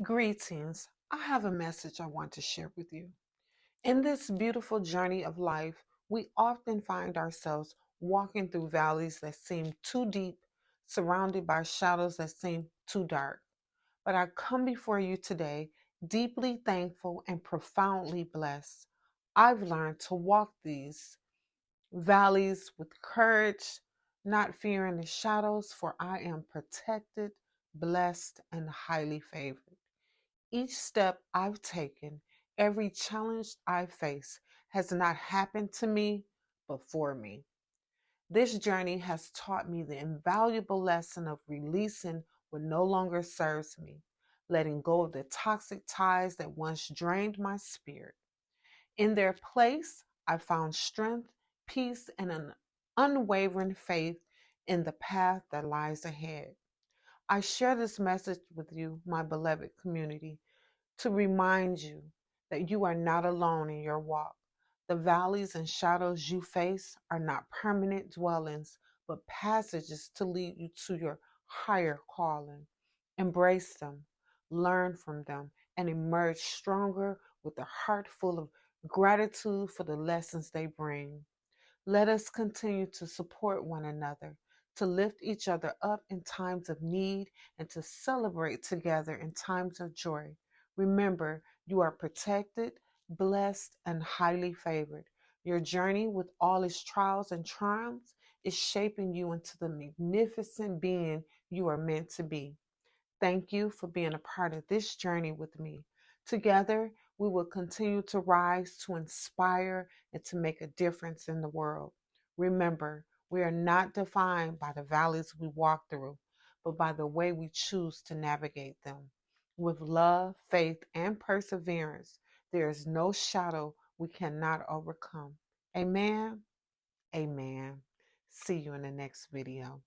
Greetings. I have a message I want to share with you. In this beautiful journey of life, we often find ourselves walking through valleys that seem too deep, surrounded by shadows that seem too dark. But I come before you today deeply thankful and profoundly blessed. I've learned to walk these valleys with courage, not fearing the shadows, for I am protected, blessed, and highly favored. Each step I've taken, every challenge I face, has not happened to me, but for me. This journey has taught me the invaluable lesson of releasing what no longer serves me, letting go of the toxic ties that once drained my spirit. In their place, I found strength, peace, and an unwavering faith in the path that lies ahead. I share this message with you, my beloved community, to remind you that you are not alone in your walk. The valleys and shadows you face are not permanent dwellings, but passages to lead you to your higher calling. Embrace them, learn from them, and emerge stronger with a heart full of gratitude for the lessons they bring. Let us continue to support one another, to lift each other up in times of need, and to celebrate together in times of joy. Remember, you are protected, blessed, and highly favored. Your journey, with all its trials and triumphs, is shaping you into the magnificent being you are meant to be. Thank you for being a part of this journey with me. Together, we will continue to rise, to inspire, and to make a difference in the world. Remember, we are not defined by the valleys we walk through, but by the way we choose to navigate them. With love, faith, and perseverance, there is no shadow we cannot overcome. Amen. Amen. See you in the next video.